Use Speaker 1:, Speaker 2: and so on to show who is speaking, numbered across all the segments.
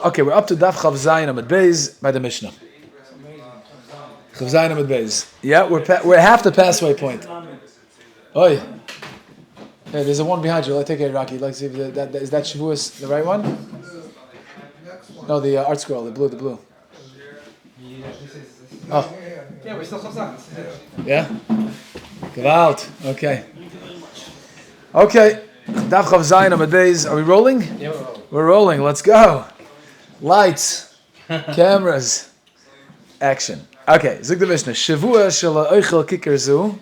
Speaker 1: Okay, we're up to Daf Chav Zayin Amud Beis by the Mishnah. Chav Zayin Amud Beis. Yeah, we're half the passway point. Oi. Yeah, there's a one behind you. I'll take it, Rocky. Like, see if is that Shevuos the right one? No, the art scroll, the blue. Oh.
Speaker 2: Yeah, we're still Chav Zayin.
Speaker 1: Yeah? Gewalt. Okay. Okay. Daf Chav Zayin Amud Beis. Are we rolling?
Speaker 2: Yeah, we're rolling.
Speaker 1: We're rolling. Let's go. Lights, cameras, action. Okay, Zug the Mishnah. Shevuos shelo oichel kiker zu.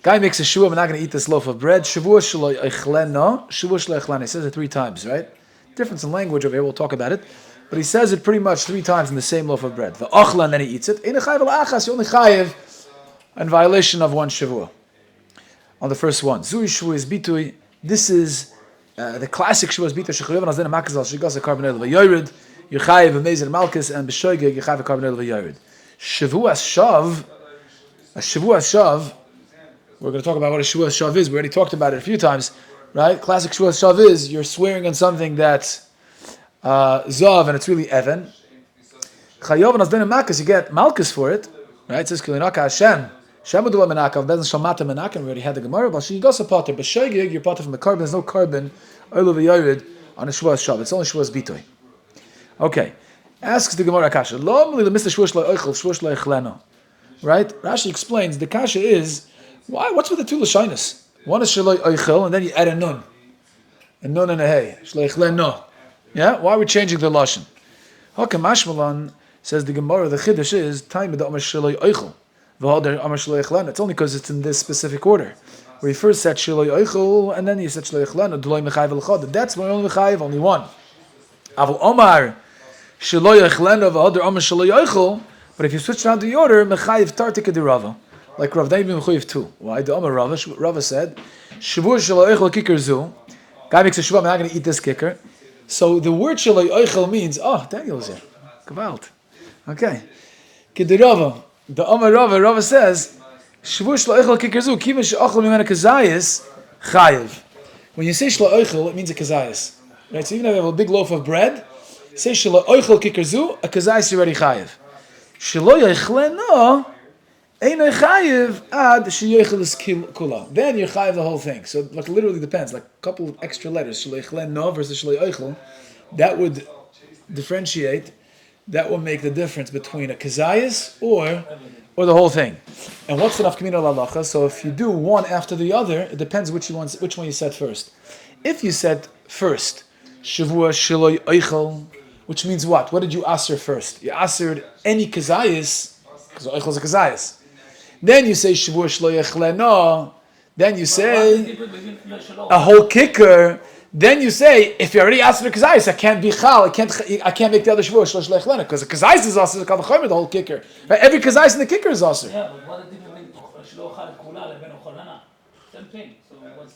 Speaker 1: Guy makes a shiur, I'm not going to eat this loaf of bread. Shevuos shelo oichleno. Shevuos shelo oichleno. He says it 3 times, right? Difference in language over here, we'll talk about it. But he says it pretty much 3 times in the same loaf of bread. The ochla, and then he eats it. Ein chayiv al-achas, you only chayiv in violation of 1 shavua. On the first one. Zui Shevuos bitui. This is the classic Shevuos bitui. Shechayiv and azden makaz al shigas a-carbon el v'yoyred. Yechayev Amazing Malchus and B'shoigeg Yechayev Carbonel v'Yared. Shevuos Shav, a Shevuos Shav. We're going to talk about what a Shevuos Shav is. We already talked about it a few times, right? Classic Shevuos Shav is you're swearing on something that's Zav and it's really Evan. Chayav and Azden Malchus, you get Malchus for it, right? It says Kilinaka Hashem. Shemudula Menakav Bezin Shalmata Menaka. We already had the Gemara. But she goes a potter. B'shoigeg you're potter from the carbon. There's no carbon. Oil v'Yared on a Shevuos Shav. It's only Shevuos Bitoy. Okay, asks the Gemara Kasha. Right? Rashi explains the Kasha is why? What's with the 2 lashonos? One is shaloi oichel, and then you add a nun and a hey. Shaloi chleno. Yeah. Why are we changing the lashon? Okay, Mashmalan says the Gemara. The chiddush is time the amar shaloi oichel, v'hader amar shaloi chleno. It's only because it's in this specific order. Where he first said shaloi oichel, and then he said shaloi chleno. D'loi mechayev l'chad. That's why only mechayev only one. Avol Omar. But if you switch around the order, mechayiv tartika di Rava, like Rav David mechayiv too. Why? The Amar Rava said, Shevuos shelo oichel kiker zu. Guy makes a shuvah, I'm not going to eat this kicker. So the word shelo oichel means, oh, Daniel's here. Gewalt. Okay. Kid Rava. The Amar Rava says, Shevuos shelo oichel kiker zu. Kiva she'achol mimena kazayis chayiv. When you say shelo oichel, it means a kazayis. Right? So even if you have a big loaf of bread, say shelo oichel kikerzu, a kazayis already chayiv. Shelo yoichleno, ein chayiv ad sheyoichel is kula. Then you're chayiv the whole thing. So like literally depends, like a couple of extra letters, shelo yoichleno versus shelo yoichel, that would differentiate, that would make the difference between a kazayis or the whole thing. And what's the nafkamina l'halacha? So if you do one after the other, it depends which one you said first. If you said first, Shevuos shelo oichel, which means what? What did you aser first? You asered any kazayis, because oichel is a kazayis. Then you say Shevuos shelo yechleno. Then you say a whole kicker. Then you say, if you already asered a kazayis, I can't be chal. I can't make the other Shevuos shelo yechleno because the kazayis is aser, the whole kicker. Right? Every kazayis in the kicker is aser.
Speaker 3: Yeah, but what the difference between shelo chal kula leben ocholana? Same thing. So what's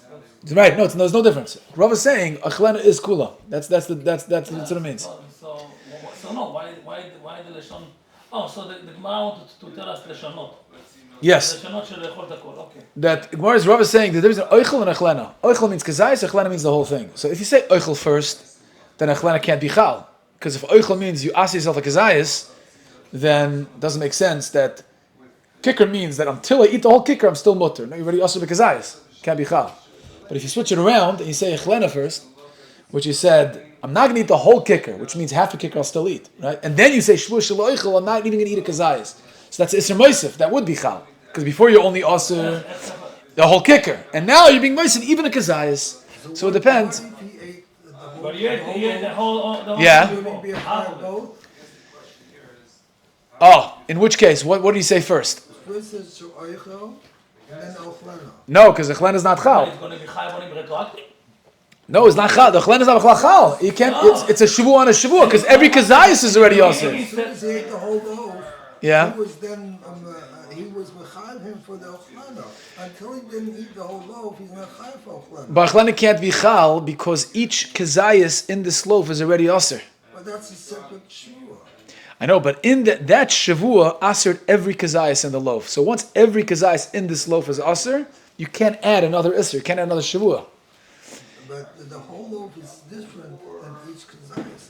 Speaker 1: right? No, there's no difference. Rav is saying achlena is kula. That's what it means.
Speaker 3: So no, why the leshon? Oh, so the Gemara wanted to tell us leshonot.
Speaker 1: Yes.
Speaker 3: Leshonot shel lechol takol. Okay.
Speaker 1: That Gemara is Rav is saying that there is an oichel and achlena. Oichel means kazayis, achlena means the whole thing. So if you say oichel first, then achlena can't be chal. Because if oichel means you ask yourself a kazayis, then it doesn't make sense that kicker means that until I eat the whole kicker, I'm still mutter. No, you already asked the kazayis. Can't be chal. But if you switch it around and you say achlena first, which you said, I'm not going to eat the whole kicker, which means half a kicker I'll still eat, right? And then you say, Shevuos shelo oichel, I'm not even going to eat a kazayis. So that's Isser Moisef, that would be chal. Because before you only also the whole kicker. And now you're being Moisef, even a kazayis. So it depends.
Speaker 3: But you ate the whole
Speaker 1: Yeah. Oh, in which case, what do you say first? No, because the chlen is not chal.
Speaker 3: It's going to be chayav retroactive.
Speaker 1: No, it's not chal. The chlen is not chal. You can't. It's a shavua on a shavua because every kazayis is already also.
Speaker 4: He ate the whole loaf.
Speaker 1: Yeah.
Speaker 4: He was then he was mechayev him for the ochlana. Until he didn't eat the whole loaf, he's not chayav for ochlana.
Speaker 1: But achlana can't be chal because each kazayis in this loaf is already aser.
Speaker 4: But that's a separate shua.
Speaker 1: I know, but in that shavua asered every kazayis in the loaf. So once every kazayis in this loaf is aser, you can't add another iser. You can't add another shavua.
Speaker 4: But the whole loaf is different than each kazayis.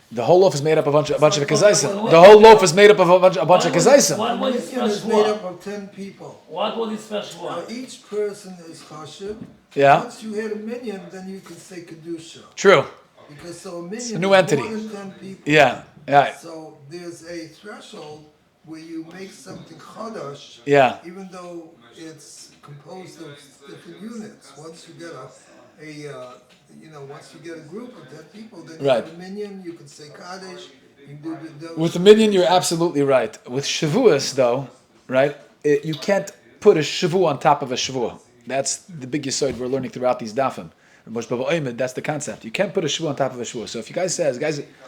Speaker 1: The whole loaf is made up of a bunch of kezaisa. The whole loaf is made up of a bunch of kezaisa.
Speaker 3: What was his
Speaker 4: Minyan
Speaker 3: first
Speaker 4: is made
Speaker 3: Shevuos?
Speaker 4: up of 10 people.
Speaker 3: What was his first
Speaker 4: Now
Speaker 3: Shevuos?
Speaker 4: each person is chashiv.
Speaker 1: Yeah.
Speaker 4: Once you hit a minyan, then you can say kedusha.
Speaker 1: True.
Speaker 4: Because so a minyan
Speaker 1: a new
Speaker 4: is
Speaker 1: entity.
Speaker 4: more than 10 people.
Speaker 1: Yeah. Yeah.
Speaker 4: So there's a threshold where you make something chadash,
Speaker 1: Yeah.
Speaker 4: even though it's composed of different units. Once you get once you get a group of 10 people, then you
Speaker 1: Right.
Speaker 4: have a minyan, you can say kaddish, you can do the
Speaker 1: With the minyan, you're absolutely right. With Shevuos, though, right? You can't put a Shevuah on top of a Shevuah. That's the big yesod we're learning throughout these dafim. That's the concept. You can't put a Shevuah on top of a Shevuah. So if you guys,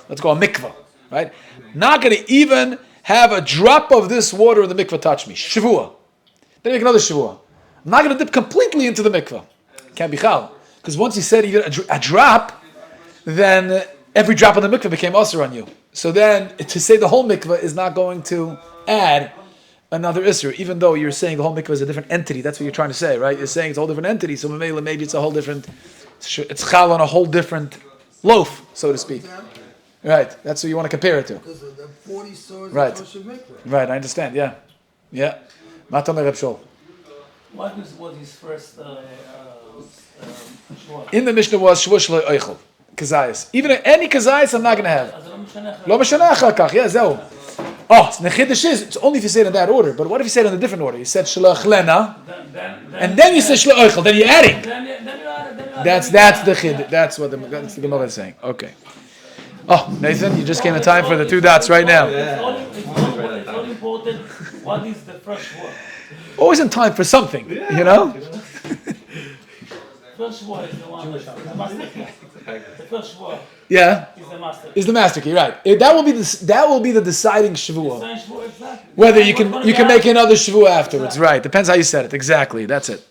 Speaker 1: let's go a mikvah, right? Not going to even have a drop of this water in the mikvah touch me. Shevuah. Then make another Shevuah. I'm not going to dip completely into the mikvah. Can't be chal. Because once he said even a drop, then every drop of the mikvah became usher on you. So then to say the whole mikvah is not going to add another isser, even though you're saying the whole mikvah is a different entity. That's what you're trying to say, right? You're saying it's a whole different entity. So maybe it's a whole different, it's chal on a whole different loaf, so to speak. Right. That's what you want to compare it to.
Speaker 4: because of the 40 stores
Speaker 1: Right.
Speaker 4: of kosher mikveh.
Speaker 1: Right. I understand. Yeah. Yeah. Matam Reb Shol.
Speaker 3: What was his first Shevuos?
Speaker 1: In the Mishnah was Shevuos Shelo Eichel. Kazayas. Even any kazayas I'm not going to have.
Speaker 3: אז זה לא משנה אחר.
Speaker 1: Lo mashana achar kach. Yeah, zeu. Oh, the chiddush is, it's only if you say it in that order. But what if you say it in a different order? You said Shalach Lena, and then you say Shelo Eichel. Then you're adding.
Speaker 3: Then you are.
Speaker 1: That's the chid. That's the Gemara is saying. Okay. Oh, Nathan, you just came in time for the 2 dots right now.
Speaker 3: It's all important. What is the first word?
Speaker 1: Always in time for something, you know?
Speaker 3: First word is the one that's the master key. The first word
Speaker 1: Yeah,
Speaker 3: is the master key.
Speaker 1: is the master key, right? That will be the deciding Shevuah.
Speaker 3: Same Shevuos, exactly.
Speaker 1: Whether you can make another Shevuah afterwards, right? Depends how you said it. Exactly, that's it.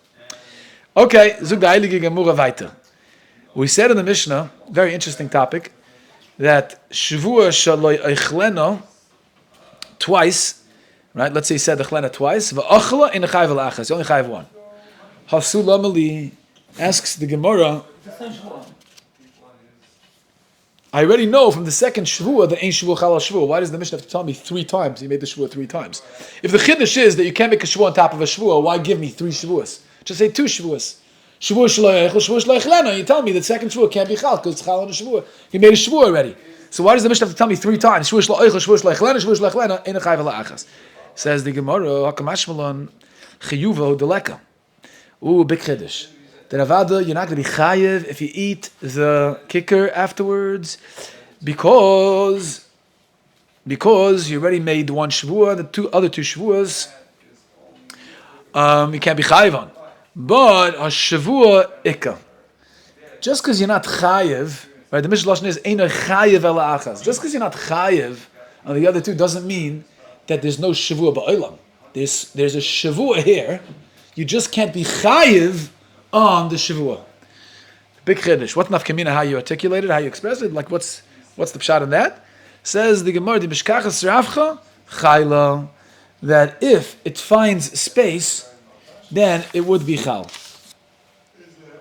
Speaker 1: Okay, Zug der Heilige Gemura weiter. We said in the Mishnah, very interesting topic, that Shevuah shaloi eichleno twice, right? Let's say he said echlena twice. Va'achla in a chayv alachas. You only chayv one. Hasula Mali asks the Gemara.
Speaker 3: The same Shevuos.
Speaker 1: I already know from the second Shevuah that ain't Shevuah Chalal Shevuah. Why does the Mishnah have to tell me 3 times? He made the Shevuah 3 times. If the Chiddush is that you can't make a Shevuah on top of a Shevuah, why give me 3 Shevuahs? Just say 2 Shevuahs. Shevuah Shelo Eichel, Shevuah Shelo Eichlena. You tell me that second Shevuah can't be Chal because it's Chal on a Shevuah. He made a Shevuah already. So why does the Mishnah have to tell me 3 times? Shevuah Shelo Eichel, Shevuah Shelo Eichlena, Shevuah Shelo Eichlena, Ein Chayv La'achas. Says the Gemara, Hakamashmalon Chiyuva Deleka. Ooh, big Chiddush. The Ravada, you're not going to be chayiv if you eat the kicker afterwards, because you already made 1 Shevuah, the other 2 Shevuahs, you can't be chayiv on. But a Shevuah ikka. Just because you're not chayiv, right? The Mishnah Lashon is ein chayiv ela achas. Just because you're not chayiv on the other 2 doesn't mean that there's no Shevuah ba'olam. There's a Shevuah here. You just can't be chayiv on the Shevuah. Big chiddush. What's nafkamina? How you articulate it? How you express it? Like what's the pshat in that? Says the Gemara, the Mishkachas Ravcha Chayla, that if it finds space, then it would be chal.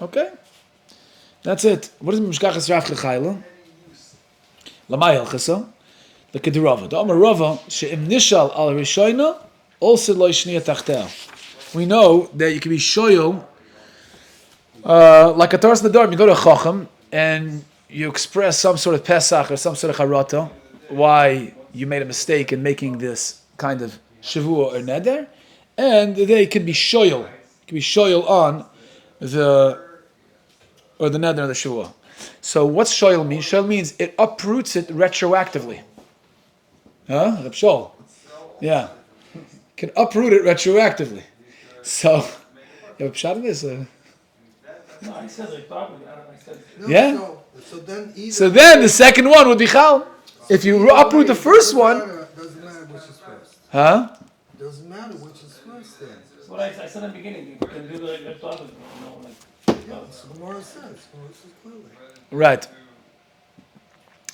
Speaker 1: Okay, that's it. What is Mishkachas Ravcha Chayla? Lamay Elchasa, the Kedirava. The Amar Rava she'im nishal al Rishoina also lo shniya tachtel. We know that you can be shoyel. Like a Taras Nadar, you go to a Chacham and you express some sort of Pesach or some sort of Harata, why you made a mistake in making this kind of Shavuot or Neder, and they can be shoyel. On the Neder or the Shavuot. So what's shoyel mean? Shoyel means it uproots it retroactively. Huh? Reb Shol. Yeah. Can uproot it retroactively. So, you have a shot of this?
Speaker 3: No, I said it properly. I said.
Speaker 4: No,
Speaker 1: Yeah?
Speaker 4: So
Speaker 1: then the second one would be chal. If you uproot the first one,
Speaker 4: doesn't matter which is first.
Speaker 1: huh?
Speaker 4: Doesn't matter which is first then.
Speaker 3: That's what I said in the beginning. You can do the properly.
Speaker 4: Yeah, so the Gemara says clearly.
Speaker 1: Right.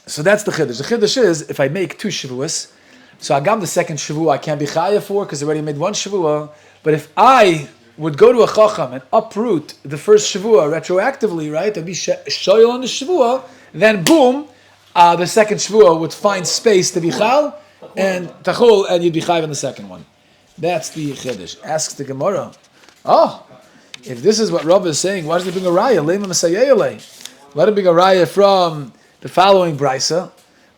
Speaker 1: So that's the chiddush. The chiddush is if I make 2 shavuos, so I got the second shavuah I can't be chayav for because I already made 1 shavuah. But if I would go to a chacham and uproot the first shavuah retroactively, right, and be shoyel on the shavuah, then boom, the second Shevuah would find space to be chal and tachul, and you'd be chayv on the second one. That's the chiddush. Asks the Gemara. Oh, if this is what Rav is saying, why does he bring a raya? Let him bring a raya from the following brisa.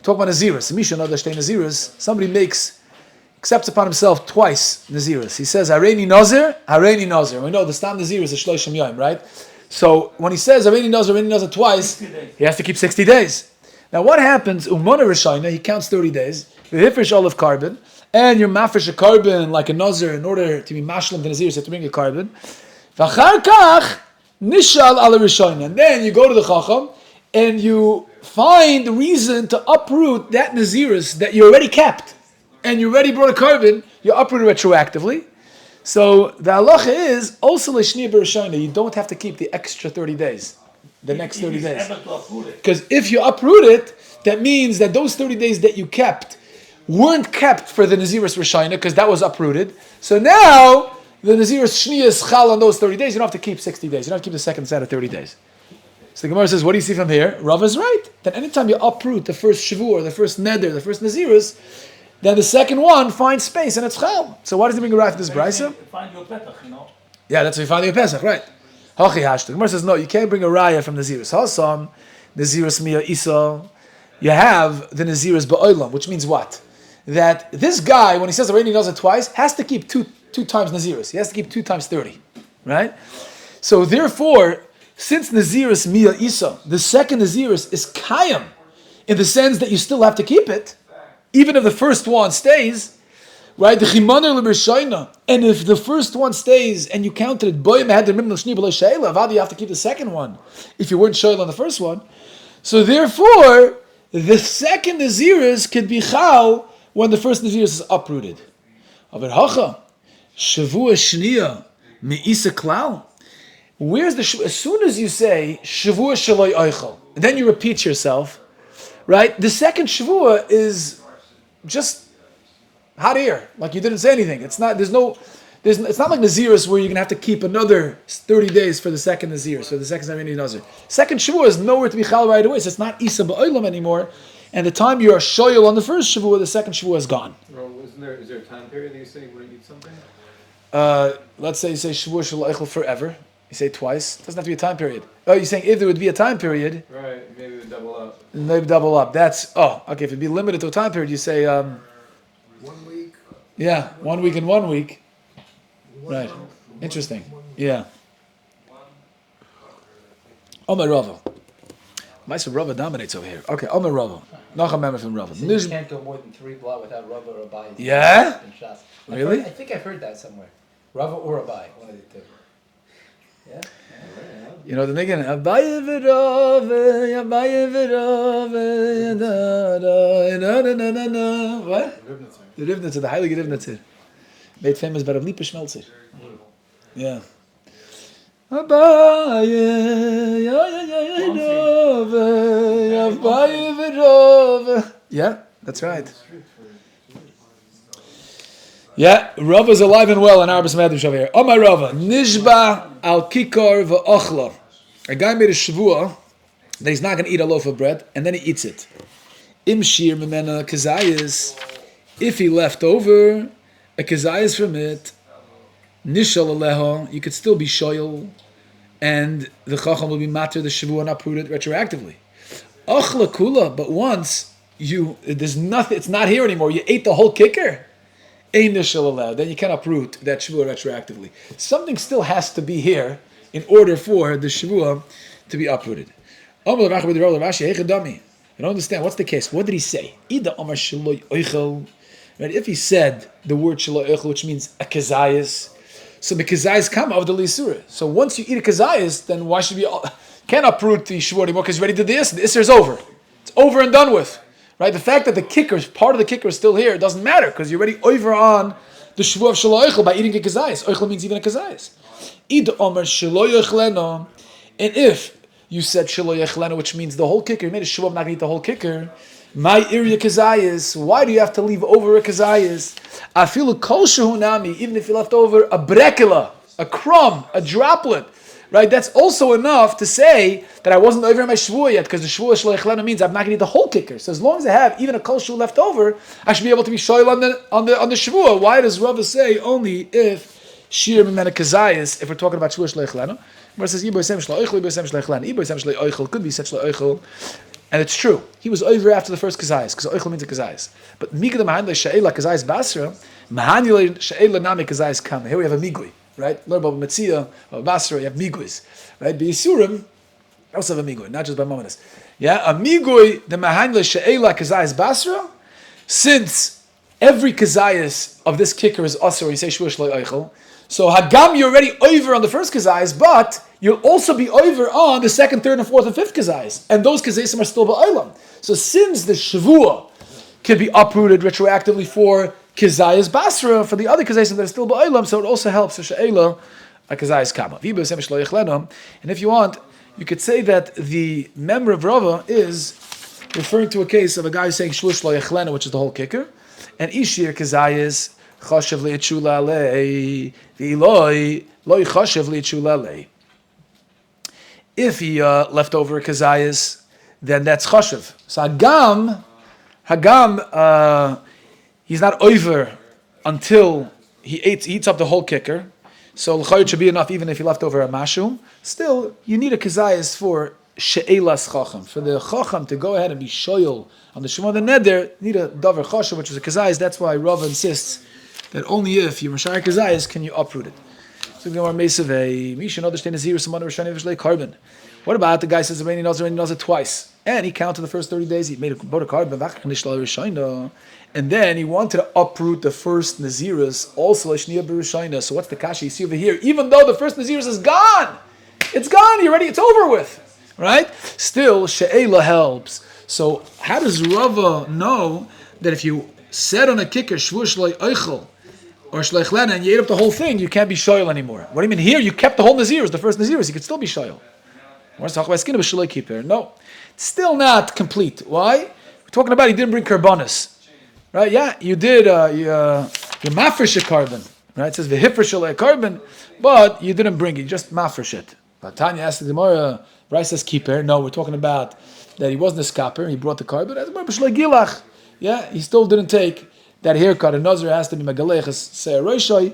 Speaker 1: Talk about Naziris. Misha Nadash Naziris. Somebody accepts upon himself twice Naziris. He says, Hareini Nazir, Hareini Nazir. We know the Stam Naziris is Shloshim Yom, right? So when he says Hareini Nazir twice, he has to keep 60 days. Now what happens, Umona Rishayna, he counts 30 days, the Hifrish olive carbon, and you're mafresh a carbon like a Nazir, in order to be mashlam the Naziris, you have to bring a carbon. V'achar kach, nishal ala Rishayna. And then you go to the Chacham, and you find the reason to uproot that Naziris that you already kept, and you already brought a carbon, you uproot it retroactively. So the halacha is, also l'shniya b'rishayna, you don't have to keep the extra 30 days, the next 30 days. Because if you uproot it, that means that those 30 days that you kept weren't kept for the Naziris Rishayna, because that was uprooted. So now, the Naziris Shniya is chal on those 30 days, you don't have to keep 60 days, you don't have to keep the second set of 30 days. So the Gemara says, what do you see from here? Rav is right. That anytime you uproot the first Shavuot, the first Neder, the first Naziris, then the second one finds space and it's chal. So why does he bring a right for this brisa?
Speaker 3: Find your petach, you know.
Speaker 1: Yeah, that's what you find your Pesach, right? Hachi hashta. The Gemara says, no, you can't bring a raya from Naziris. Hasam, Naziris miya isa. You have the Naziris ba'olam, which means what? That this guy, when he says already knows it twice, has to keep two times Naziris. He has to keep 2 times 30, right? So therefore, since Naziris miya isa, the second Naziris is kayam, in the sense that you still have to keep it, even if the first one stays, right? The chimaner l'b'rishayna, and if the first one stays and you counted it, boy, you have to keep the second one if you weren't shoyl on the first one. So therefore, the second Naziris could be chal when the first Naziris is uprooted. Aber hacha, Shevuos shniya me'isa klal. Where's the as soon as you say Shevuos shaloi oichel, then you repeat yourself, right? The second Shevuah is just hot air, like you didn't say anything. It's not. It's not like Naziris where you're gonna have to keep another 30 days for the second Nazir. So the second Nazir. Second Shevuah is nowhere to be chal right away. So it's not Isa ba'olam anymore. And the time you are shoyel on the first Shevuah, the second Shevuah is gone.
Speaker 2: Well, is there a time period that you say when you eat something?
Speaker 1: Let's say you say Shevuah shel forever. You say twice. It doesn't have to be a time period. Oh, you're saying if there would be a time period.
Speaker 2: Right, maybe it would double up.
Speaker 1: Maybe double up. That's, okay. If it'd be limited to a time period, you say,
Speaker 4: 1 week.
Speaker 1: yeah, 1 week and 1 week. Right.
Speaker 4: month,
Speaker 1: Interesting.
Speaker 4: 1 week.
Speaker 1: Yeah. Omer Rava. Meister Rava dominates over here. Okay, Omer Rava. Noch a member from Rava.
Speaker 5: So you can't go more than 3 blot without Rava or Abai.
Speaker 1: Yeah?
Speaker 5: In Shas.
Speaker 1: Really?
Speaker 5: I think I've heard that somewhere. Rava or Abai, one of the two. Yeah?
Speaker 1: You know the nigga, Abaye v'Rava, Abaye v'Rava, da. What? The Rivnitzer, the Heilige Rivnitzer. Made famous by Rav Lipa Schmelzer. Yeah. Abaye, Abaye v'Rava. Yeah, that's right. Yeah, Rava is alive and well in Arbus Medrash over here. Omar Rava, Nishba al Kikor v'Ochla. A guy made a Shavua that he's not going to eat a loaf of bread, and then he eats it. Im shir memena kazayis. If he left over a kazayis from it, nishal aleho, you could still be shoyal, and the chacham will be matter the Shavua and uproot it retroactively. Ochla kula, but once there's nothing, it's not here anymore. You ate the whole kicker. Then you can uproot that Shevuah retroactively. Something still has to be here in order for the Shevuah to be uprooted. I don't understand. What's the case? What did he say? Right? If he said the word shaloi oichel, which means a kazayas, so the kazayas come of the lisura. So once you eat a kazayas, then why should we can't uproot the Shevuah anymore because you already did the Isser. The Isser is over. It's over and done with. Right, the fact that the kicker, part of the kicker is still here, doesn't matter because you're already over on the Shevuah of Shaloi Oichel by eating a kazayis. Oichel means even a kazayis. Id Omer Shaloi Oichleno, and if you said Shaloi Oichleno, which means the whole kicker, you made a Shevuah, I'm not going to eat the whole kicker. My area kazayis. Why do you have to leave over a kazayis? I feel a kol shehunami, even if you left over a brekela, a crumb, a droplet. right? That's also enough to say that I wasn't over my Shevuos yet, because the Shevuos Shelo Yechlenu means I'm not going to eat the whole kicker. So as long as I have even a kol Shevuos left over, I should be able to be shoyl on the Shevuos. Why does Rava say only if shiur mimena kazayis, if we're talking about Shevuos Shelo Yechlenu? Where it says Ibo Yisem Shelo Oichel, Ibo Yisem Shelo Yechlenu, Ibo Yisem Shelo Oichel, could be Yisem Shelo Oichel. And it's true. He was over after the first kazayis, because oichel means a kazayis. But migdal mahan le'she'ela kazayis basra, mahan le'she'ela nami kazayis kam. Here we have a migui, right? Learn about metzia, about basra, you have miguis, right? B'yisurim, also have a migui, not just by mominus. Yeah, a migui the mahan le'she'ela kazayis basra. Since every kazayis of this kicker is asur, you say Shevuos Shelo Oichel. So hagam, you're already over on the first kazayis, but you'll also be over on the second, third, and fourth, and fifth kazayis. And those kazayis are still ba'olam. So since the Shevuah can be uprooted retroactively for kazayis basra, for the other kazayis that are still ba'olam, so it also helps for she'ela a kazayis kama. And if you want, you could say that the member of Rava is referring to a case of a guy saying Shevuos Shelo Yechlenu, which is the whole kicker, and ishir kazayis chashav li'etshula lei v'iloi loi chashav li'etshula lei. If he left over a kazayas, then that's chashav. So hagam, he's not over until he eats up the whole kicker. So l'chayot should be enough even if he left over a mashum. Still, you need a kazayas for she'elas chacham. For the chacham to go ahead and be shoyal on the shema the neder, you need a davar chashav, which is a kazayas. That's why Rava insists that only if you mashar kazayas can you uproot it. So we go on Mesavei. We should understand Nazir some other Rishani carbon. What about the guy says Rainy knows it twice, and he counted the first 30 days. He made a carbon, and then he wanted to uproot the first Naziris also. So what's the kasha you see over here? Even though the first Naziris is gone, it's gone. You're ready. It's over with, right? Still, she'ela helps. So how does Rava know that if you said on a kicker Shevuos Shelo Oichel or Shelo Yechlenu and you ate up the whole thing, you can't be shoyal anymore? What do you mean here? You kept the whole Naziris, the first Naziris, you could still be shoyal. We're talking about skin of a Shelo Kippur. No, it's still not complete. Why? We're talking about he didn't bring karbonis, right? Yeah, you did. You mafresh a carbon, right? It says v'hifresh a carbon, but you didn't bring it. You just mafresh it. But Tanya asked the Gemara, Bryce says Kippur. No, we're talking about that he wasn't a scalper. He brought the carbon. Yeah, he still didn't take that haircut. A nazir has to be megalech se'aroshai,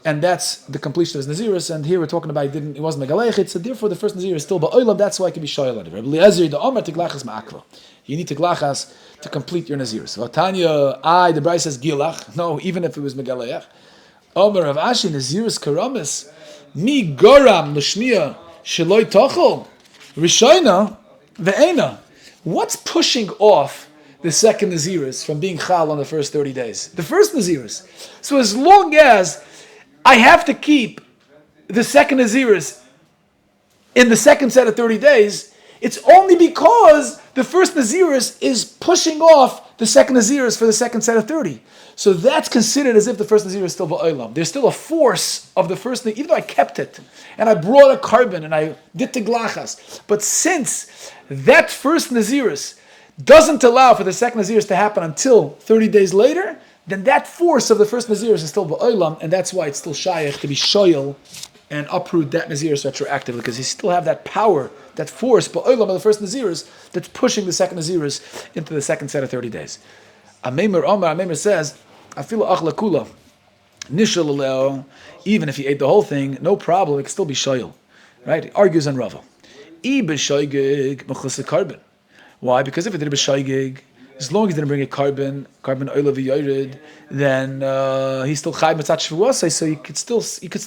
Speaker 1: and that's the completion of his naziris. And here we're talking about he wasn't megalech. So therefore, the first nazir is still ba'olam. That's why it can be shoyal on it. Rabbi Eliezer the Omer tiglachas ma'akva. You need tiglachas to complete your naziris. Vatanya, the Bryce says gilach. No, even if it was megalech. Omer of Ashi naziris karamis mi goram l'shmiya sheloi tochel rishayna ve'ena. What's pushing off the second Naziris from being Chal on the first 30 days? The first Naziris. So as long as I have to keep the second Naziris in the second set of 30 days, it's only because the first Naziris is pushing off the second Naziris for the second set of 30. So that's considered as if the first Naziris is still Ba'olam. There's still a force of the first, even though I kept it, and I brought a carbon, and I did Tiglachas. But since that first Naziris doesn't allow for the second Naziris to happen until 30 days later, then that force of the first Naziris is still Ba'olam, and that's why it's still Shayach to be Shoyal and uproot that Naziris retroactively, because you still have that power, that force, Ba'olam of the first Naziris, that's pushing the second Naziris into the second set of 30 days. Ameimer says, Afila achla kula, nishal even if he ate the whole thing, no problem, it can still be Shoyal. Right? He argues on Rava. Why? Because if it did a b'shaygig, as long as he didn't bring a carbon oil of yored, then he's still chai mitzat Shevuos, so you could still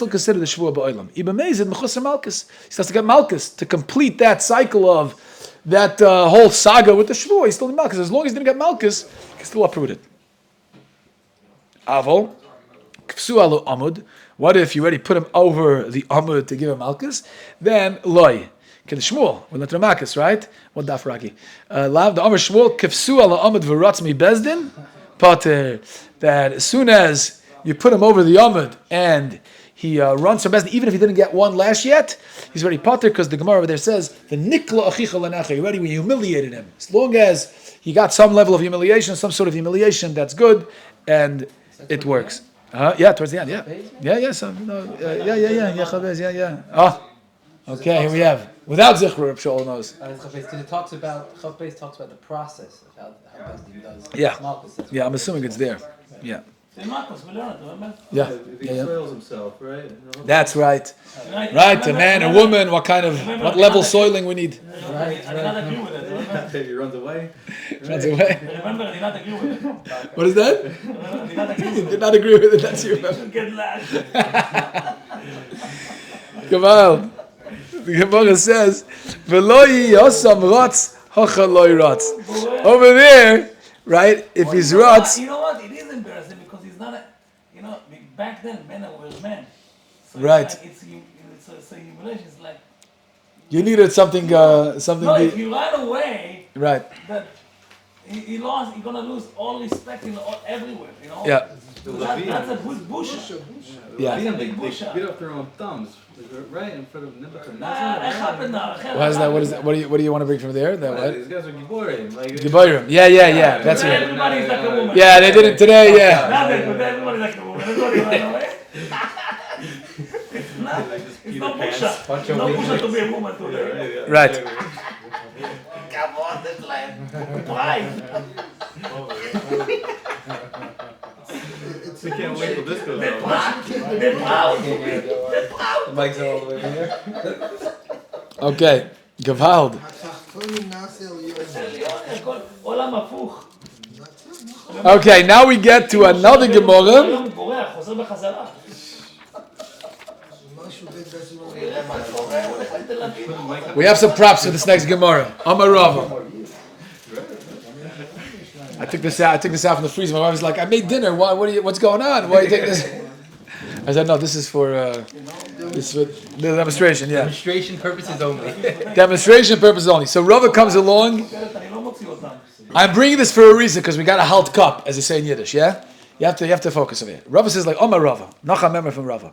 Speaker 1: consider the Shevuah ba'olam. Iba mezid mechusar malchus. He has to get malchus to complete that cycle of that whole saga with the Shevuah. He's still in malchus. As long as he didn't get malchus, he can still uproot it. Avo kfsu alo amud. What if you already put him over the amud to give him malchus? Then loy. Shmuel, we're not Ramakas, right? What daf ragi? Lav the Amr Shmuel kefsu ala amud v'ratz mi bezdin pater. That as soon as you put him over the amud and he runs from bezdin, even if he didn't get one lash yet, he's already pater, because the Gemara over there says the nikla achicha lenacha. You already when you humiliated him. As long as he got some level of humiliation, some sort of humiliation, that's good, and it works. Yeah, towards the end, yeah. So, no, yeah. Okay, here we have. Without Zichru, Reb Shaul knows.
Speaker 5: Because it talks about, Chav Beis talks about the process of how Bezdin does.
Speaker 1: Yeah.
Speaker 5: Malchus, that's
Speaker 1: Yeah,
Speaker 5: what
Speaker 1: I'm assuming it's there. Yeah.
Speaker 3: In Marcos, we learn it, remember?
Speaker 1: Yeah.
Speaker 2: If he
Speaker 1: Yeah, yeah.
Speaker 2: soils himself, right?
Speaker 1: That's right.
Speaker 3: Right,
Speaker 1: Right, a man, a woman, what level soiling we need.
Speaker 3: I did not agree with it, remember?
Speaker 2: If he runs away.
Speaker 1: Runs away.
Speaker 3: Remember, I did not agree with it.
Speaker 1: What is that?
Speaker 3: Remember, I did not agree with it.
Speaker 1: Did not agree with it, that's you.
Speaker 3: You should get lashed.
Speaker 1: Gamal. The Gemara says, "V'loi yosam rotz, hacha loi rotz." Over there, right? If he's rotz,
Speaker 3: You know what? It is embarrassing because he's not a, back then, men were men. So
Speaker 1: Right.
Speaker 3: It's a humiliation. It's like,
Speaker 1: you needed something, something.
Speaker 3: no, if you ran away,
Speaker 1: Right.
Speaker 3: that you're gonna lose all respect everywhere,
Speaker 1: Yeah.
Speaker 3: That's a bush.
Speaker 1: Yeah.
Speaker 2: They beat up their own thumbs, right in front of Nebuchadnezzar.
Speaker 3: It happened now.
Speaker 1: What is that? What is that? What do you want to bring from there? That what?
Speaker 2: These guys are Giborim. Like,
Speaker 1: Gebayrim. Yeah. That's right.
Speaker 3: Everybody's like a woman.
Speaker 1: Yeah, they did it today. Yeah.
Speaker 3: Now everybody's like a woman. Everybody ran away. It's not busha. It's not busha to be a woman today.
Speaker 1: Right.
Speaker 3: Come on, this land. Pride.
Speaker 2: we can't wait till this goes
Speaker 3: They're
Speaker 2: out.
Speaker 3: proud. They're proud. They're proud.
Speaker 5: The mic's all the way over there.
Speaker 1: Okay. Gevald.
Speaker 4: התחתונים נעשה עליון.
Speaker 3: עולם הפוך.
Speaker 1: Okay, now we get to another Gemara.
Speaker 3: היום בורח, חוזר בחזרה.
Speaker 4: משהו בגזרו.
Speaker 3: תראה מה קורה, הוא הולך לתל אביב.
Speaker 1: We have some props for this next Gemara. Amar Rava. I took this out from the freezer. My wife was like, "I made dinner. What's going on? Why are you taking this?" I said, "No, this is for the demonstration. Yeah,
Speaker 5: Demonstration purposes only.
Speaker 1: demonstration purposes only." So Rava comes along.
Speaker 3: אני לא מוציא אותם.
Speaker 1: I'm bringing this for a reason because we got a halt cup, as they say in Yiddish. Yeah, you have to focus on it. Rava says like, "Amar Rava." Nacham member from Rava.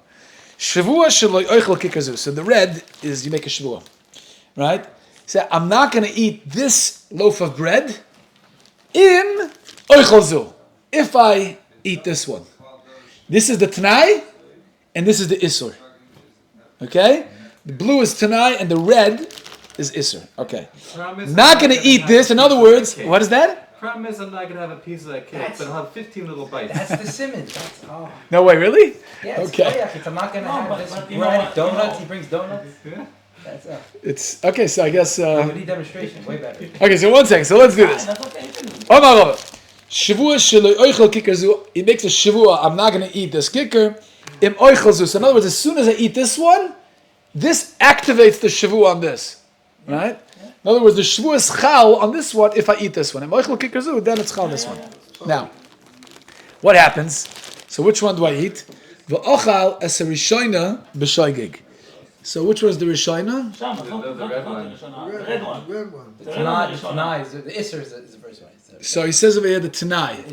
Speaker 1: Shevuos sheloi oichel kikazu. So the red is you make a shevuah, right? So I'm not going to eat this loaf of bread in oichelzu. If I eat this one, this is the Tanai, and this is the Isur. Okay, the blue is Tanai, and the red is Isur. Okay, not going to eat this. In other words, what is that?
Speaker 2: Problem is, I'm not gonna have a piece of that cake, but I'll have 15 little bites.
Speaker 5: That's the Simmons.
Speaker 1: No way, really?
Speaker 5: Yeah, it's
Speaker 1: Okay.
Speaker 5: I'm not going to have
Speaker 3: but-
Speaker 5: this
Speaker 3: but you know
Speaker 5: bread,
Speaker 3: what,
Speaker 5: donuts. He brings donuts.
Speaker 2: Yeah.
Speaker 5: That's
Speaker 1: It's okay. So I guess.
Speaker 5: Comedy demonstration. Way better.
Speaker 1: Okay, so 1 second. So let's do this.
Speaker 3: That's okay, you can do it.
Speaker 1: Omar Rava. Shavua sheloi oichel kikkerzu. He makes a shavua. I'm not going to eat this kicker. Im oichelzu. So in other words, as soon as I eat this one, this activates the shavua on this, right? In other words, the shavua is chal on this one if I eat this one. Im oichel kikkerzu, then it's chal on this one. Now, what happens? So which one do I eat? V'ochal es a rishoina b'shoigig. So which one is the rishoina?
Speaker 3: שם, זאת
Speaker 2: red one.
Speaker 3: הראשונה. The red one.
Speaker 4: red one.
Speaker 3: The red one is
Speaker 5: Tanai,
Speaker 3: הראשונה.
Speaker 5: the Isser is the first one.
Speaker 1: So he says over here the Tanai.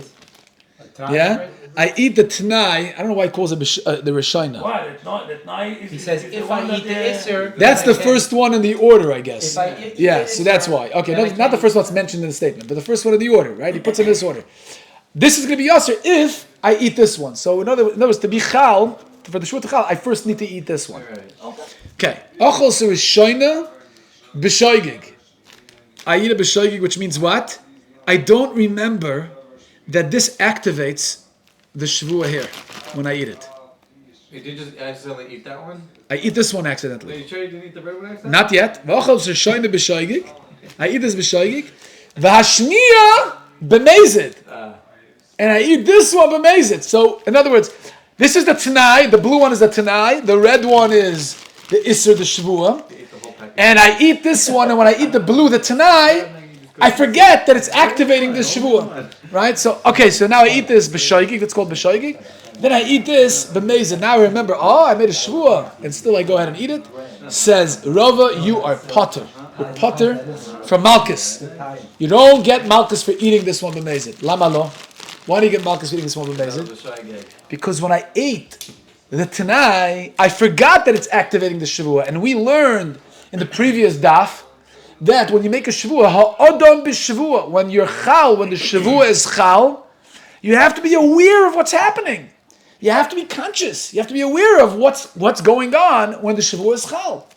Speaker 5: Tanai,
Speaker 1: Yeah?
Speaker 5: right?
Speaker 1: I eat the Tanai. I don't know why he calls it the rishoina.
Speaker 3: Why? The Tanai is...
Speaker 5: He says,
Speaker 3: is
Speaker 5: if
Speaker 3: one
Speaker 5: I eat the
Speaker 3: that,
Speaker 5: Isser...
Speaker 1: That's the
Speaker 5: then I
Speaker 1: first one in the order, I guess.
Speaker 5: If I eat
Speaker 1: Yeah,
Speaker 5: the
Speaker 1: so that's
Speaker 5: Isser,
Speaker 1: why. Okay,
Speaker 5: then I
Speaker 1: not the
Speaker 5: can't
Speaker 1: first
Speaker 5: eat
Speaker 1: one that's mentioned in the statement, but the first one in the order, right? He puts it in this order. This is going to be Yasser if I eat this one. So in other words, to be Chal, for the Shvuah Chal, I first need to eat this one. Okay. Achol so is Shoina b'shoigig. I eat a b'shoigig, which means what? I don't remember that this activates the Shvuah here when I eat it.
Speaker 2: Did you just accidentally eat that one?
Speaker 1: I eat this one
Speaker 2: Are
Speaker 1: accidentally.
Speaker 2: you sure you didn't eat the red one accidentally?
Speaker 1: Not yet. V'achol so Shoina b'shoigig. I eat this b'shoigig. V'hashniya b'mezid. And I eat this one b'mezid. So, in other words, this is the Tanai. The blue one is the Tanai. The red one is the Isser, the Shvuah.
Speaker 2: You ate the whole package.
Speaker 1: And I eat this one, and when I eat the blue, the Tanai, I forget that it's activating the Shavuot, right? So, okay, so now I eat this b'shoigig, that's called b'shoigig. Then I eat this b'mezid. Now I remember, I made a Shavuot, and still I go ahead and eat it. Says, Rava, you are potter. You're potter from Malchus. You don't get Malchus for eating this one b'mezid. Lama lo? Why do you get Malchus for eating this one b'mezid?
Speaker 2: The shy gag.
Speaker 1: Because when I ate the Tanai, I forgot that it's activating the Shavuot. And we learned in the previous daf that when you make a Shavuot, ha'odom b'Shavuot, when you're chal, when the Shavuot is chal, you have to be aware of what's happening. You have to be conscious. You have to be aware of what's going on when the Shavuot is chal.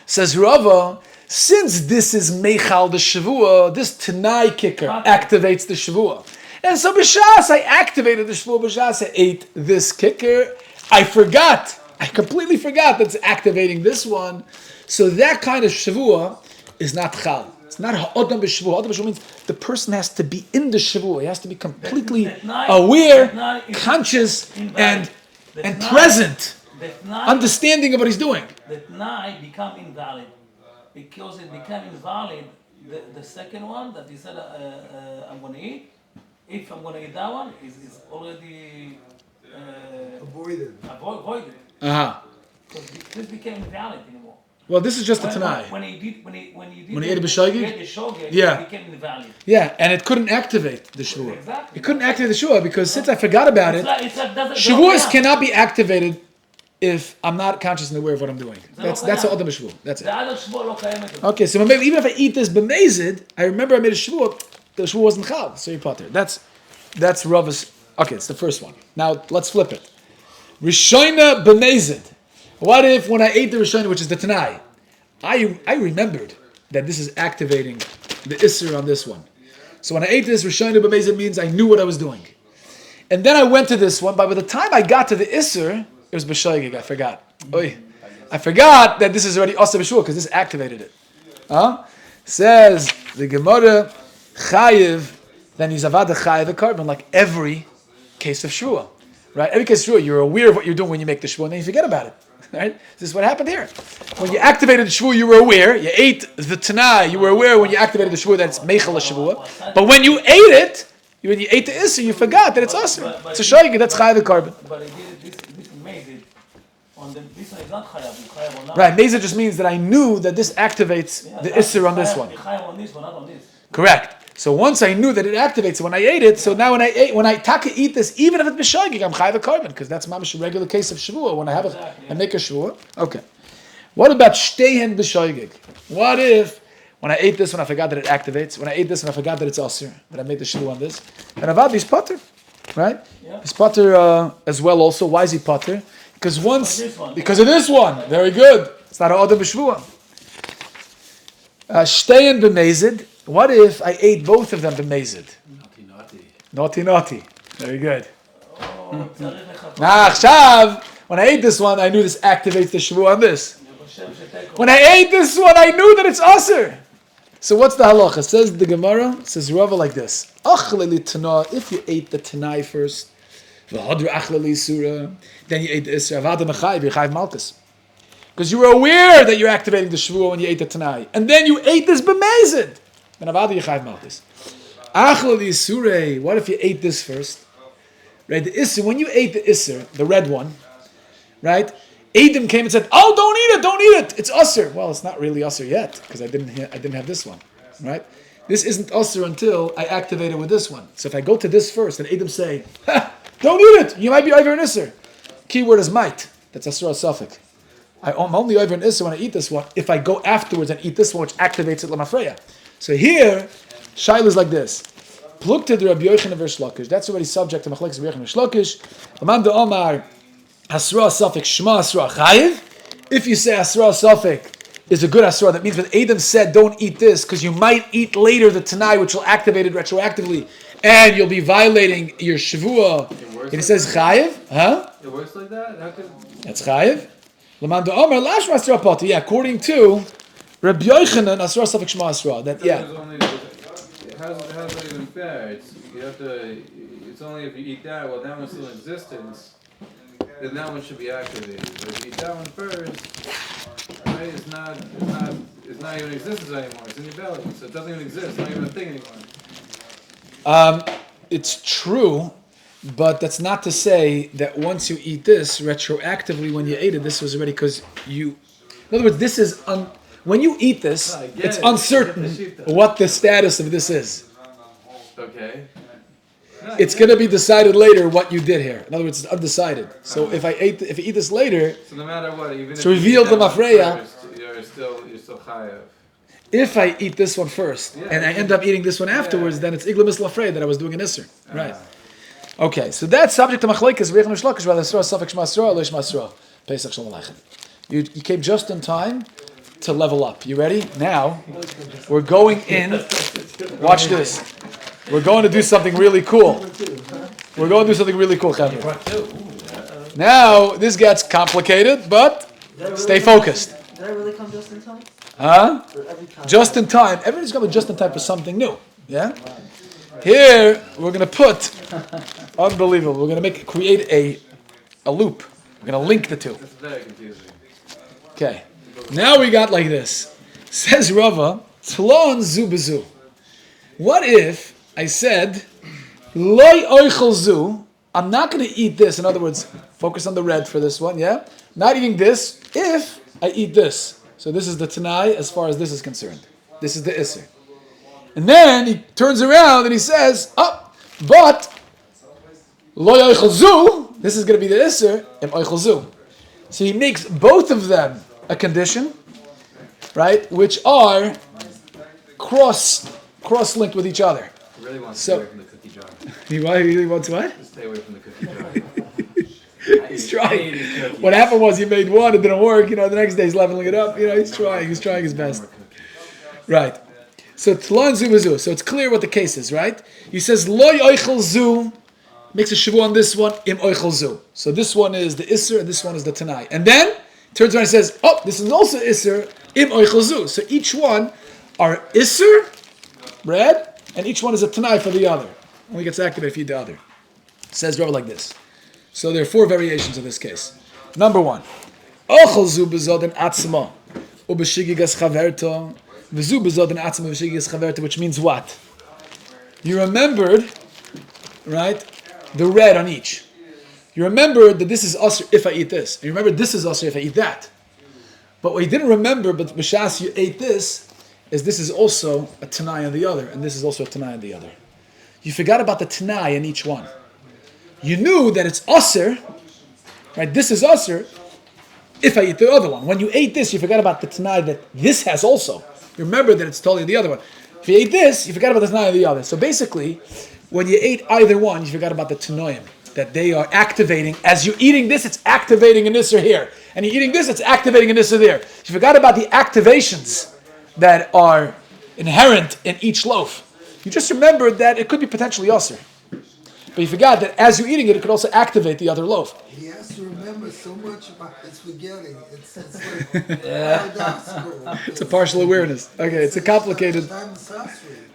Speaker 1: Says Rava, since this is Meichal the Shevuah, this Tanai kicker activates the Shevuah. And so b'shas, I activated the Shevuah, b'shas, I ate this kicker. I completely forgot that's activating this one. So that kind of Shevuah is not Chal. It's not Ha'odam b'Shevuah. Ha'odam b'Shevuah means the person has to be in the Shevuah. He has to be completely aware, conscious, and present, understanding of what he's doing.
Speaker 3: The Tnai become invalid. Because it became invalid, the second one that he said, I'm going to eat, if I'm going to eat that one, is already avoided.
Speaker 1: Uh-huh.
Speaker 3: Because this became invalid anymore.
Speaker 1: Well, this is just a Tanai.
Speaker 3: When he did
Speaker 1: When he ate a b'shogeg?
Speaker 3: Yeah. It became invalid.
Speaker 1: Yeah, and it couldn't activate the Shevuah.
Speaker 3: Exactly.
Speaker 1: It couldn't activate the Shevuah because since I forgot about it,
Speaker 3: Shevuos
Speaker 1: Shevuos cannot be activated if I'm not conscious and aware of what I'm doing. That's the Odom Shevuah. That's it. Okay, so maybe even if I eat this b'mezid, I remember I made a Shevuah, the Shevuah wasn't Chal, so you potter. That's Rava's. Okay, it's the first one. Now let's flip it. Rishoina b'mezid. What if when I ate the Rishoina, which is the Tanai, I remembered that this is activating the Isser on this one. So when I ate this Rishoina b'mezid means I knew what I was doing. And then I went to this one, but by the time I got to the Isser, it was b'shogeg. I forgot. I forgot that this is already asa b'shua because this activated it. Says the Gemara, chayiv, then he's avad chayiv a carbon, like every case of shua. Right? Every case of shua, you're aware of what you're doing when you make the shua, and then you forget about it. Right? This is what happened here. When you activated the shua, you were aware. You ate the tanai, you were aware when you activated the shua that it's meichel shua. But when you ate it, when you ate the isser, you forgot that it's asa. It's a shogeg. That's chayiv a carbon.
Speaker 3: But he did this made it. This one is not chayav.
Speaker 1: Right, Meza just means that I knew that this activates the Isser on this one.
Speaker 3: On this, but not on this.
Speaker 1: Correct. So once I knew that it activates it when I ate it, so now when I taka eat this, even if it's b'shogeg, I'm chayav a carbon because that's mamish a regular case of Shevuah. When I have I make a Shevuah. Okay. What about shtehen b'shogeg? What if when I ate this, when I forgot that it activates, when I ate this and I forgot that it's aser, that I made the Shevuah on this, and avad he's potter, right? Yeah. He's potter as well. Also, why is he potter? Because because of this one. Very good. It's not an Odom b'Shvuah. Shtein b'mezid. What if I ate both of them b'mezid? Naughty. Very good. Now, when I ate this one, I knew this activates the Shevuah on this. When I ate this one, I knew that it's aser. So what's the halacha? It says the Gemara, says Rava like this. If you ate the Tanai first, then you ate the Isra. Because you were aware that you're activating the Shevuah when you ate the Tanai. And then you ate this b'mezid. Then avada Yechayiv Malchus. What if you ate this first? Right, the Isser, when you ate the Isser, the red one, right? Adam came and said, "Oh, don't eat it. It's Usser." Well, it's not really Usser yet because I didn't have this one, right? This isn't Usser until I activate it with this one. So if I go to this first and Adam say, "Don't eat it. You might be over an Isser." Keyword is might. That's Asura Suffolk. I'm only over an Isser when I eat this one. If I go afterwards and eat this one, which activates it Lamafreya. So here, Shaila is like this. Plukted Rabbi Yochanan versus Shlokish. That's already subject to Machlekes Rabbi Yochanan versus Shlokish. Aman de Omar, Asura Suffolk, Shema Asura Chayiv. If you say Asura Suffolk is a good Asura, that means when Adam said, don't eat this, because you might eat later the Tanai, which will activate it retroactively, and you'll be violating your Shevuah. And he says Chayiv. Huh?
Speaker 2: It works like that?
Speaker 1: That's Chayiv. Aman de Omar, Lashma Asura Pati. Yeah, according to Rabbi Yochanan, Asura Suffolk, Shema Asura. That, yeah.
Speaker 2: How's that even fair? It's only if you eat that, well, that one's still in existence, then that one should be activated. But if you eat that one first, right, it's not even in existence anymore. It's in your belly, so it doesn't even exist. It's not even a thing anymore.
Speaker 1: It's true, but that's not to say that once you eat this, retroactively when you ate it, this was already because you... In other words, this is... When you eat this, it's uncertain what the status of this is.
Speaker 2: Okay.
Speaker 1: It's going to be decided later what you did here. In other words, it's undecided. So if you eat this later,
Speaker 2: so no matter what, even
Speaker 1: it's revealed to Mafreya.
Speaker 2: You're still chayav.
Speaker 1: If I eat this one first and I end up eating this one afterwards, then it's iglamis lafrei that I was doing an isser. Right. Okay, so that's subject to machlekes Rabbi Yochanan Shlokish whether Asura Safek Shema Asura or Shema Asura. Pesach Shalom Aleichem. You came just in time to level up. You ready? Now, we're going in. Watch this. We're going to do something really cool. We're going to do something really cool, Chavir. Now, this gets complicated, but stay focused.
Speaker 6: Did I really come just in time?
Speaker 1: Huh?
Speaker 6: Every time.
Speaker 1: Just in time. Everybody's coming just in time for something new. Yeah? Here, we're going to put, unbelievable, we're going to create a loop. We're going to link the two.
Speaker 2: It's very confusing.
Speaker 1: Okay. Now we got like this. Says Rava, Tlon zu bezu. What if I said, Loi oichel zu, I'm not going to eat this. In other words, focus on the red for this one, yeah? Not eating this if I eat this. So this is the Tanai as far as this is concerned. This is the Isser. And then he turns around and he says, but Loi oichel zu, this is going to be the Isser, and oichel zu. So he makes both of them a condition, right, which are cross-linked with each other.
Speaker 2: I really want to stay away from the cookie jar.
Speaker 1: He wants what?
Speaker 2: Just stay away from the cookie jar.
Speaker 1: He's trying. What happened was he made one, it didn't work. The next day he's leveling it up. He's trying his best. Right. So Tlon zu bezu. So it's clear what the case is, right? He says Loi oichel zu, makes a shavu on this one, im oichel zu. So this one is the Isser, and this one is the Tanai. And then turns around and says, this is also Isser, im oichel zu. So each one are Isser, red, and each one is a Tanai for the other. Only gets activated if you eat the other. Says Rava like this. So there are 4 variations of this case. Number 1, ochel zu bezoden atzma, ubeshigigas chaverto, v'zu bezoden atzma ubeshigigas chaverto, which means what? You remembered, right, the red on each. You remembered that this is usher if I eat this. And you remember this is usher if I eat that. But what you didn't remember, but b'shas you ate this is also a Tanai on the other, and this is also a Tanai on the other. You forgot about the Tanai in each one. You knew that it's usher, right? This is usher if I eat the other one. When you ate this, you forgot about the Tanai that this has also. You remember that it's totally the other one. If you ate this, you forgot about the Tanai of the other. So basically, when you ate either one, you forgot about the Tanoim, that they are activating. As you're eating this, it's activating an Isser here. And you're eating this, it's activating an Isser there. You forgot about the activations that are inherent in each loaf. You just remembered that it could be potentially Isser. But you forgot that as you're eating it, it could also activate the other loaf.
Speaker 4: He has to remember so much about it's forgetting. It's like paradoxical.
Speaker 1: It's a partial awareness. Okay, it's a complicated.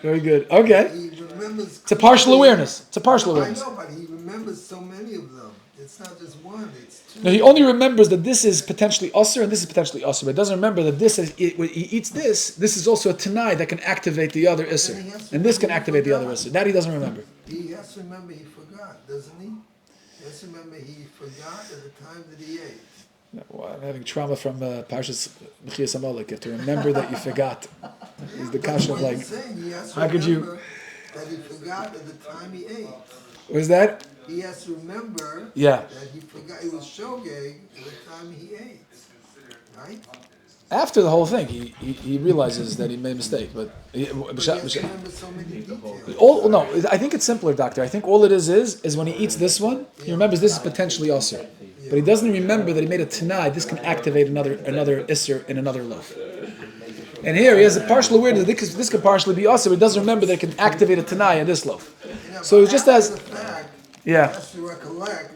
Speaker 1: Very good. Okay.
Speaker 4: He remembers.
Speaker 1: It's a partial awareness. It's a partial awareness.
Speaker 4: I know, but he remembers so many of them. It's not just one. It's 2.
Speaker 1: No, he only remembers that this is potentially usher and this is potentially usher, but doesn't remember that this is when he eats this is also a tanai that can activate the other isser, and this can activate the other isser. That he doesn't remember.
Speaker 4: He has to remember he forgot, doesn't he? He has to remember he forgot at the time that he ate.
Speaker 1: Well, I'm having trauma from Parshas Mechias Amalek. To remember that you forgot is the kasha of like.
Speaker 4: He has to
Speaker 1: how could you?
Speaker 4: That he forgot at the time he ate.
Speaker 1: Was that?
Speaker 4: He has to remember
Speaker 1: Yeah.
Speaker 4: that he forgot it was shogeg at the time he ate. Right?
Speaker 1: After the whole thing, he realizes that he made a mistake. But
Speaker 4: But he has to remember so many details.
Speaker 1: no, I think it's simpler, Doctor. I think all it is when he eats this one, he remembers this is potentially usr. But he doesn't remember that he made a tanai. This can activate another isser in another loaf. And here he has a partial awareness that this could partially be usr, but he doesn't remember that it can activate a tanai in this loaf. So it's just as
Speaker 4: He
Speaker 1: yeah,
Speaker 4: has to recollect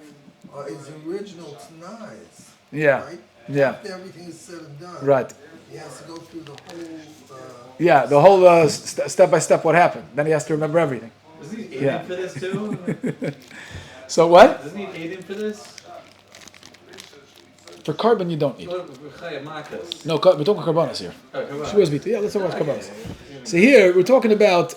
Speaker 4: his original tanais.
Speaker 1: yeah,
Speaker 4: Right?
Speaker 1: yeah,
Speaker 4: After everything is said and done.
Speaker 1: right.
Speaker 4: He has to go through the whole.
Speaker 1: Yeah, the whole step by step what happened. Then he has to remember everything.
Speaker 2: Doesn't he need
Speaker 1: Yeah.
Speaker 2: aid for this too?
Speaker 1: So what?
Speaker 2: Doesn't he need aid for this?
Speaker 1: For carbon you don't need.
Speaker 2: What Makas?
Speaker 1: No, we're talking carbonas here.
Speaker 2: Oh, come on.
Speaker 1: Shevuos bita. Yeah, let's talk about carbonas. So here we're talking about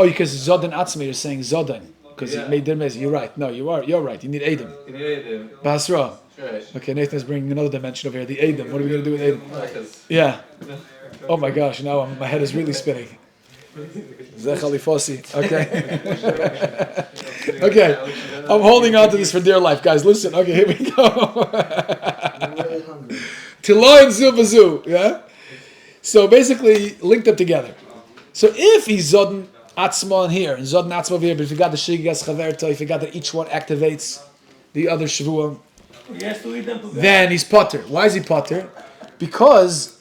Speaker 1: because Zodan Atzmi, you're saying Zodan because
Speaker 2: Yeah.
Speaker 1: he made them. You're right. No, you're right. You need Adam.
Speaker 2: You need aid.
Speaker 1: Basra.
Speaker 2: Right.
Speaker 1: Okay, Nathan's bringing another dimension over here. The Adam. What are we going to do with Adam?
Speaker 2: Makas.
Speaker 1: Yeah. Oh my gosh! Now my head is really spinning. Zech Alifosi. Okay. Okay. I'm holding on to this for dear life, guys. Listen. Okay, here we go.
Speaker 4: I'm really hungry.
Speaker 1: Tiloin zu bazu. Yeah. So basically linked up together. So if he's Zodan Atzma in here and Zodan Atzma over here, but if you got the Shigas Chaverta, if you got that each one activates the other Shavua,
Speaker 3: He has to eat them together.
Speaker 1: then he's potter. Why is he potter? Because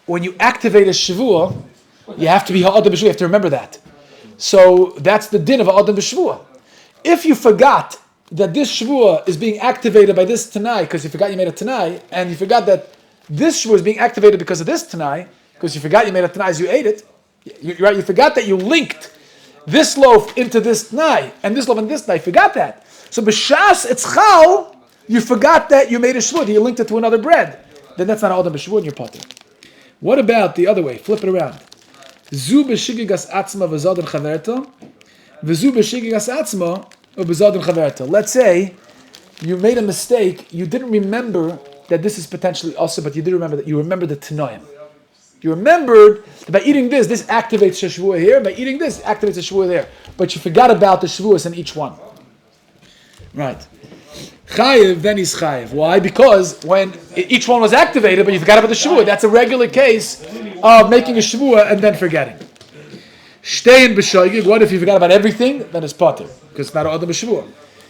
Speaker 1: when you activate a Shevuah, you have to be ha'adam b'Shevuah. You have to remember that. So that's the din of ha'adam b'Shevuah. If you forgot that this Shevuah is being activated by this Tanai, because you forgot you made a Tanai, and you forgot that this Shevuah is being activated because of this Tanai, because you forgot you made a Tanai as you ate it, you forgot that you linked this loaf into this Tanai, and this loaf into this Tanai, you forgot that. So b'shas it's chal, you forgot that you made a Shevuah, you linked it to another bread. Then that's not ha'adam b'Shevuah and you're potter. What about the other way? Flip it around. Zu b'shigigas atzma v'zadin chaverto, v'zu b'shigigas atzma v'zadin chaverto. Let's say you made a mistake. You didn't remember that this is potentially also, but you did remember that you remembered the tanoim. You remembered that by eating this activates the Shevuah here. By eating this, activates the Shevuah there. But you forgot about the Shevuahs in each one. Right. Chayiv, then he's chayiv. Why? Because when each one was activated, but you forgot about the Shevuah, that's a regular case of making a Shevuah and then forgetting. Shtein b'shoigig, what if you forgot about everything? Then it's potter, because it's not adam b'Shevuah.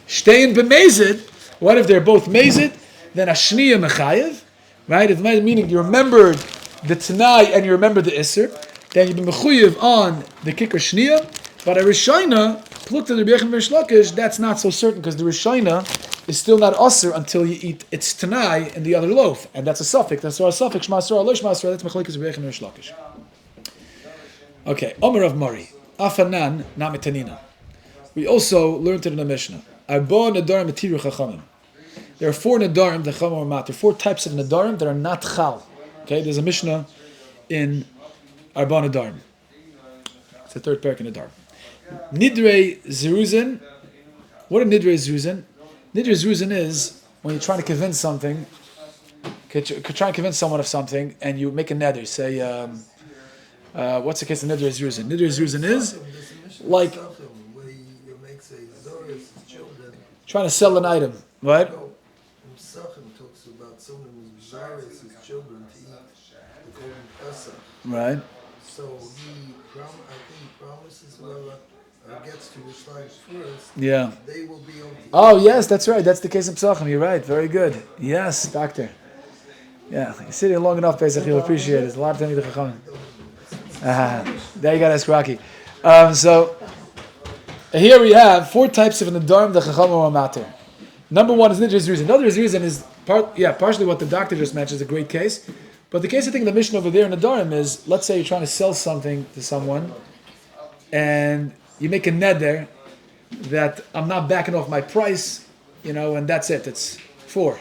Speaker 1: Shtein b'mezid, what if they're both mezid? Then ashniya mechayiv, right? It's meaning you remembered the Tanai and you remember the Isser, then you've been mechuyev on the kicker shniya, but a Rishayna, plukta the Rabbi Yoel Gold, that's not so certain, because the Rishayna is still not Asr until you eat its Tanai in the other loaf, and that's a suffix. That's a suffix. Shma Asra, Lo Shma Asra. That's Mechalikas Rabbi Yoel Gold. Okay, Omer of Mori, Afanan Namitanina. We also learned it in the Mishnah. Arba Nadarim Etiru Chachamim. There are 4 Nadarim, the Chacham or Matir, 4 types of Nadarim that are not Chal. Okay, there's a Mishnah in Arba Nadarim. It's the 3rd parak in Nadarim. Nidrei Zeruzin. What are Nidrei Zeruzin? Nidrei Zeruzin is when you're trying to convince something, you're trying to convince someone of something, and you make a neder. Say, what's the case of Nidrei Zeruzin? Nidrei Zeruzin is like trying to sell an item, right?
Speaker 4: Talks about someone who desires his children to eat the golden Pesach.
Speaker 1: Right.
Speaker 4: So I think he promises whoever gets to Yerushalayim first,
Speaker 1: Yeah.
Speaker 4: they will be able to eat.
Speaker 1: Oh, yes, that's right. That's the case of Pesachim. You're right. Very good. Yes, doctor. Yeah, you sit here long enough, Pesach, you'll appreciate it. There's a lot of time to Chachamim. There you got to ask Rocky. So here we have 4 types of Nadarim, the Chacham or Matir. Number 1 is Nidrei Zeruzin. Another reason is partially what the doctor just mentioned is a great case. But the case I think in the Mishnah over there in Nadarim is, let's say you're trying to sell something to someone, and you make a neder that I'm not backing off my price, and that's it. It's 4.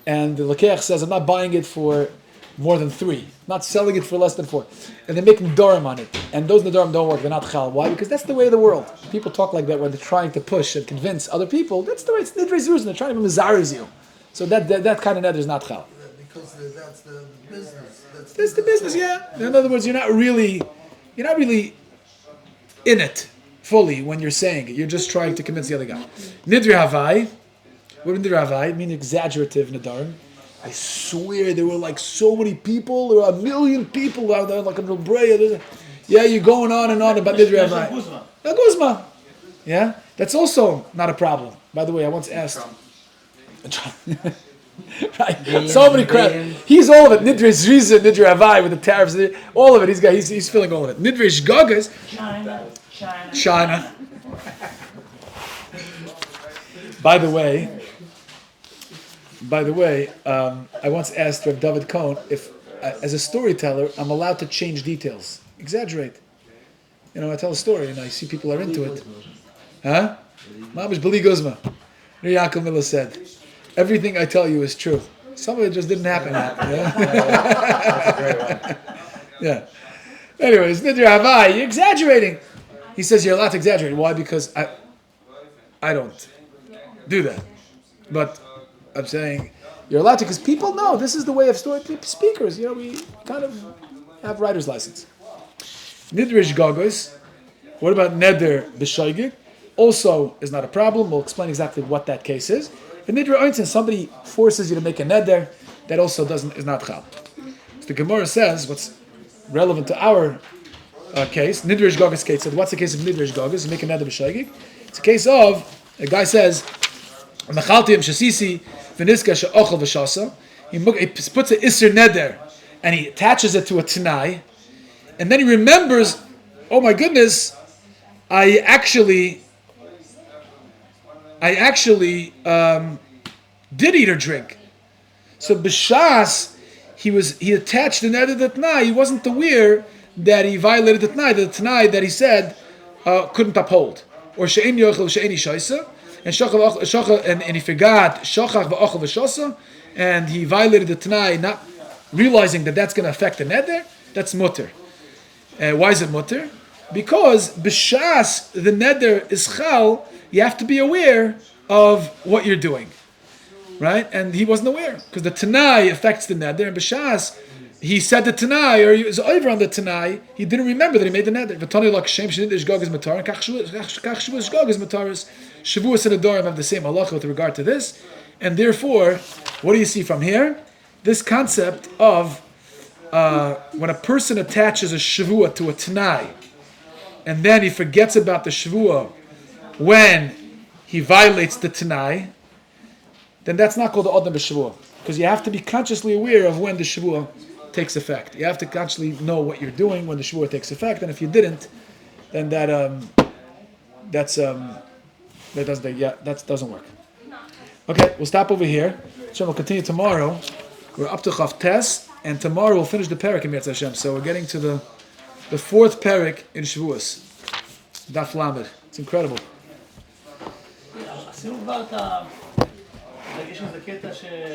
Speaker 1: And the Lakeach says, I'm not buying it for more than 3. Not selling it for less than 4. And they're making Nadarim on it. And those Nadarim don't work. They're not Chal. Why? Because that's the way of the world. People talk like that when they're trying to push and convince other people. That's the way. It's Nidrei Zeruzin. They're trying to mizarez you. So that kind of neder is not Chal.
Speaker 4: Because that's the business.
Speaker 1: That's the business, yeah. In other words, you're not really in it fully when you're saying it. You're just trying to convince the other guy. Nidrei Havai. What did Nidrei Havai mean? Exaggerative Nadarim. I swear there were like so many people. There were 1 million people out there, like a Brea. Yeah, you're going on and on about Nidrei Havai. Guzma. Yeah, that's also not a problem. By the way, I once asked. Right, so many crap. He's all of it. Nidrei Zeruzin, Nidrei Havai with the tariffs, all of it. He's filling all of it. Nidrei Shgagas. China. By the way, I once asked Rav David Cohn if, as a storyteller, I'm allowed to change details, exaggerate. I tell a story and I see people are into it. Huh? Mamish B'li Guzma. Yaakov Miller said, everything I tell you is true. Some of it just didn't happen yet. Yeah. Anyways, Nidrei Havai, you're exaggerating. He says you're allowed to exaggerate. Why? Because I don't do that. But I'm saying you're allowed to, because people know this is the way of story speakers. We kind of have writer's license. Nidrei Shgagos. What about Neder B'Shoigig? Also is not a problem. We'll explain exactly what that case is. And Nidrei Ointin, somebody forces you to make a Neder, that also is not Chal. So the Gemara says, what's relevant to our case, Nidrei Shgagos case. So what's the case of Nidrei Shgagos? You make a Neder B'Shoigig. It's a case of, a guy says, Machalti Shasisi Veniska She'ochel V'Shasa. He puts an Isser Neder and he attaches it to a Tanai, and then he remembers, oh my goodness, I actually did eat or drink. So b'shas, he attached the neder to the Tanai. He wasn't aware that he violated the Tanai that he said couldn't uphold. Or she'en yochel she'eni shaisa, and he forgot shachach v'ochel v'shasa, and he violated the Tanai, not realizing that that's going to affect the neder. That's mutter. Why is it mutter? Because b'shas the neder is chal. You have to be aware of what you're doing, right? And he wasn't aware because the Tanai affects the neder. And b'shas, he said the Tanai, or he was over on the Tanai. He didn't remember that he made the neder. V'tani lak shem shenid ishgog is matar, and kach Shevuos ishgog is mataris. Shevuos and Adorim have the same halacha with regard to this, and therefore, what do you see from here? This concept of when a person attaches a Shevuah to a Tanai, and then he forgets about the Shevuah when he violates the Tanai, then that's not called the Adam b'Shevuah, because you have to be consciously aware of when the Shevuah takes effect. You have to consciously know what you're doing when the Shevuah takes effect, and if you didn't, then that doesn't work. Okay, we'll stop over here. Hashem will continue tomorrow. We're up to Chav Tes, and tomorrow we'll finish the parak in Yetz Hashem. So we're getting to the fourth parak in Shevuos. Daf Lamed. It's incredible.
Speaker 3: עשינו כבר את יש איזה קטע